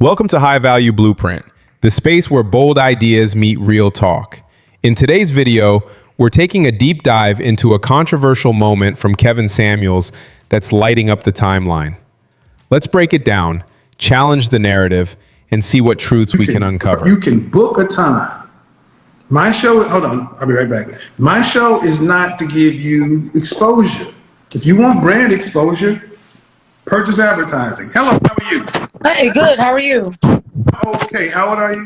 Welcome to High Value Blueprint, the space where bold ideas meet real talk. In today's video, we're taking a deep dive into a controversial moment from Kevin Samuels that's lighting up the timeline. Let's break it down, challenge the narrative, and see what truths we can uncover. You can book a time. My show, hold on, I'll be right back. My show is not to give you exposure. If you want brand exposure, purchase advertising. Hello, how are you? Hey, good. How are you? Okay, how old are you?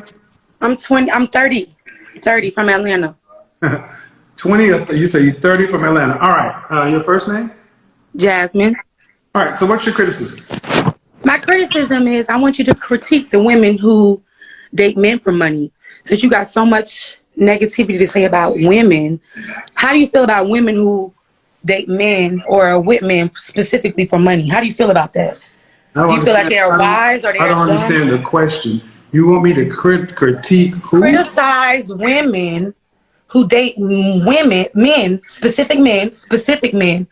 I'm 20. I'm 30. 30 from Atlanta. 20, or you say you're 30 from Atlanta. All right, your first name? Jasmine. All right, so what's your criticism? My criticism is I want you to critique the women who date men for money. Since you got so much negativity to say about women, how do you feel about women who date men or are with men specifically for money? How do you feel about that? Do you feel like they're wise or they're I don't understand the question. You want me to critique who? Criticize women who date specific men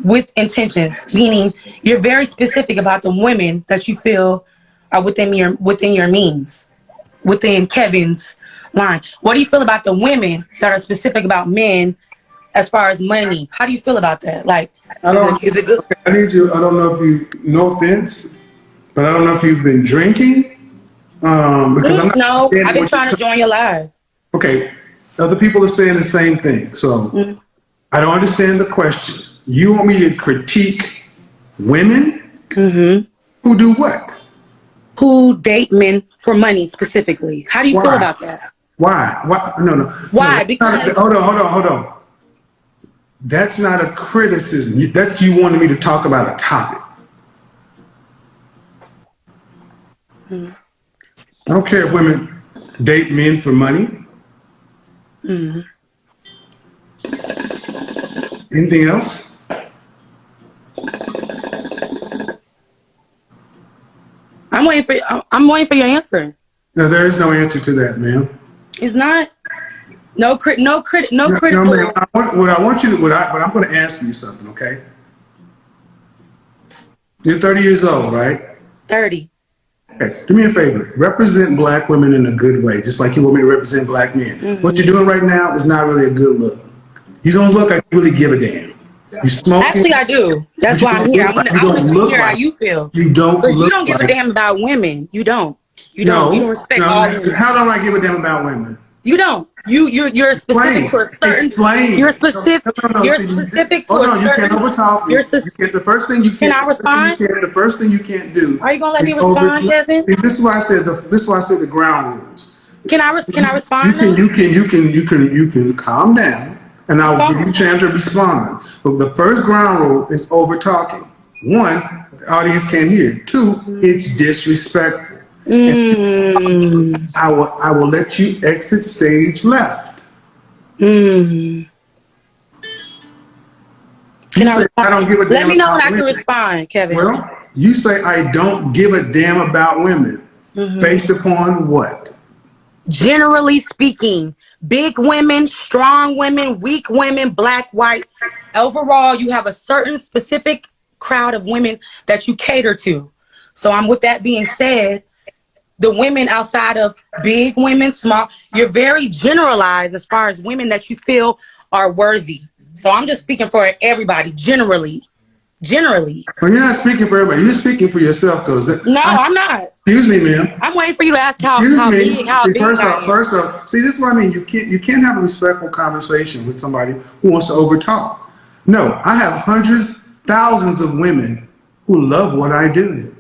with intentions, meaning you're very specific about the women that you feel are within your means, within Kevin's line. What do you feel about the women that are specific about men as far as money? How do you feel about that? Like, is it good? I need you. I don't know if you. No offense, but I don't know if you've been drinking. Because I'm not. No, I've been trying to join your live. Okay, other people are saying the same thing, so I don't understand the question. You want me to critique women who do what? Who date men for money specifically? How do you feel about that? Why? Why? No. Why? No, Because hold on. That's not a criticism. That you wanted me to talk about a topic. I don't care if women date men for money. Anything else? I'm waiting for your answer. No, there is no answer to that, ma'am. It's not. No critical. No, ma'am. I'm going to ask you something, okay? You're 30 years old, right? 30. Okay, do me a favor. Represent black women in a good way, just like you want me to represent black men. What you're doing right now is not really a good look. You don't look like you really give a damn. You smoking. Actually, I do. That's why I'm here. I want to hear how you feel. You don't. Because you don't give a damn about women. You don't. You don't. You don't respect all women. How don't I give a damn about women? You don't. You're specific to a certain. Explain. You're specific. You're specific to a certain. You can't overtalk me. The first thing you can't. Can I respond? The first thing you can't do. Are you gonna let me respond, Kevin? This is why I said the ground rules. Can I respond? You can calm down, and I'll give you a chance to respond. But the first ground rule is over talking. One, the audience can't hear. Two, it's disrespectful. I will let you exit stage left. Can I respond? I don't give a damn. Let me know when I women. can respond, Kevin. Well, you say I don't give a damn about women. Based upon what? Generally speaking, big women, strong women, weak women, black, white. Overall, you have a certain specific crowd of women that you cater to. So with that being said, the women outside of big women, small, you're very generalized as far as women that you feel are worthy. So I'm just speaking for everybody, generally. Well, you're not speaking for everybody. You're speaking for yourself, I'm not. Excuse me, ma'am. I'm waiting for you to ask how big First off, see, this is what I mean. You can't have a respectful conversation with somebody who wants to overtalk. No, I have hundreds, thousands of women who love what I do.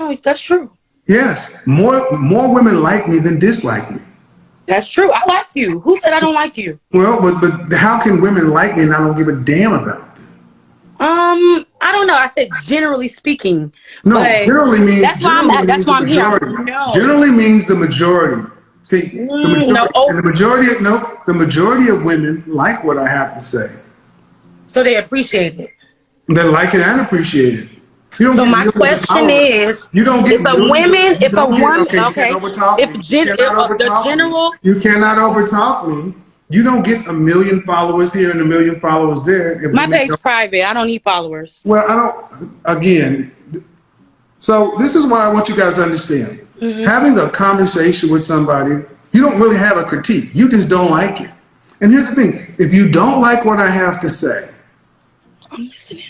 Oh, that's true. Yes, more women like me than dislike me. That's true. I like you. Who said I don't like you? Well, but how can women like me and I don't give a damn about them? I don't know. I said generally speaking. No, generally means that's why I'm here. No. Generally means the majority. See, the majority of women like what I have to say. So they appreciate it. They like it and appreciate it. So my question is, you cannot overtalk me. You don't get 1 million followers here and 1 million followers there. My page private. I don't need followers. Well, I don't. Again, So this is why I want you guys to understand. Having a conversation with somebody, you don't really have a critique. You just don't like it. And here's the thing. If you don't like what I have to say, I'm listening.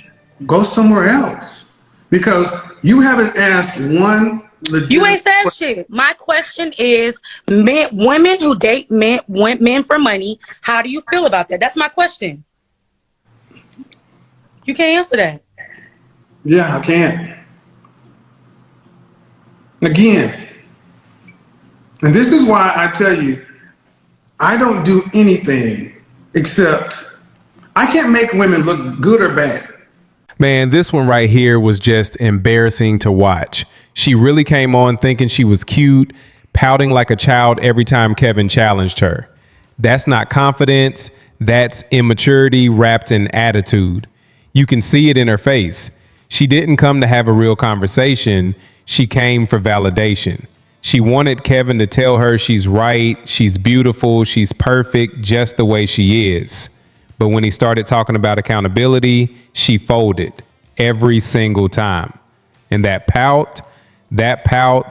go somewhere else. Because you haven't asked one legitimate You ain't said shit. My question is, women who date men for money, how do you feel about that? That's my question. You can't answer that. Yeah, I can't. Again, and this is why I tell you, I don't do anything except I can't make women look good or bad. Man, this one right here was just embarrassing to watch. She really came on thinking she was cute, pouting like a child every time Kevin challenged her. That's not confidence, that's immaturity wrapped in attitude. You can see it in her face. She didn't come to have a real conversation, she came for validation. She wanted Kevin to tell her she's right, she's beautiful, she's perfect just the way she is. But when he started talking about accountability, she folded every single time. And that pout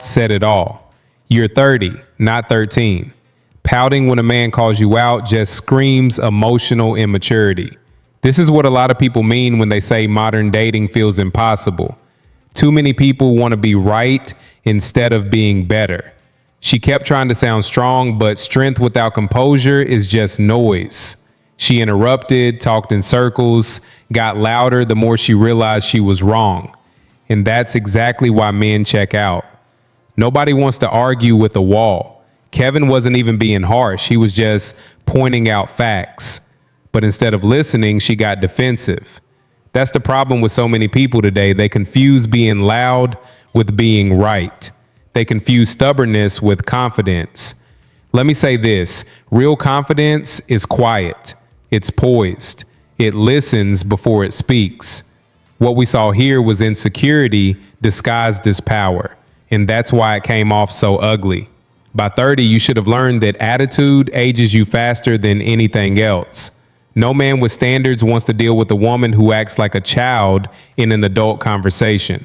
said it all. You're 30, not 13. Pouting when a man calls you out just screams emotional immaturity. This is what a lot of people mean when they say modern dating feels impossible. Too many people want to be right instead of being better. She kept trying to sound strong, but strength without composure is just noise. She interrupted, talked in circles, got louder the more she realized she was wrong. And that's exactly why men check out. Nobody wants to argue with a wall. Kevin wasn't even being harsh. He was just pointing out facts. But instead of listening, she got defensive. That's the problem with so many people today. They confuse being loud with being right. They confuse stubbornness with confidence. Let me say this. Real confidence is quiet. It's poised. It listens before it speaks. What we saw here was insecurity disguised as power. And that's why it came off so ugly. By 30, you should have learned that attitude ages you faster than anything else. No man with standards wants to deal with a woman who acts like a child in an adult conversation.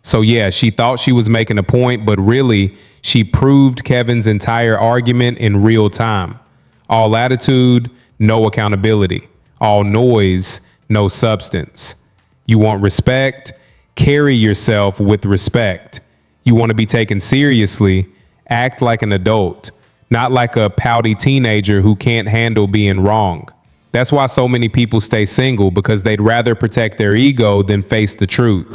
So yeah, she thought she was making a point, but really, she proved Kevin's entire argument in real time. All attitude, no accountability. All noise, no substance. You want respect? Carry yourself with respect. You want to be taken seriously? Act like an adult, not like a pouty teenager who can't handle being wrong. That's why so many people stay single, because they'd rather protect their ego than face the truth.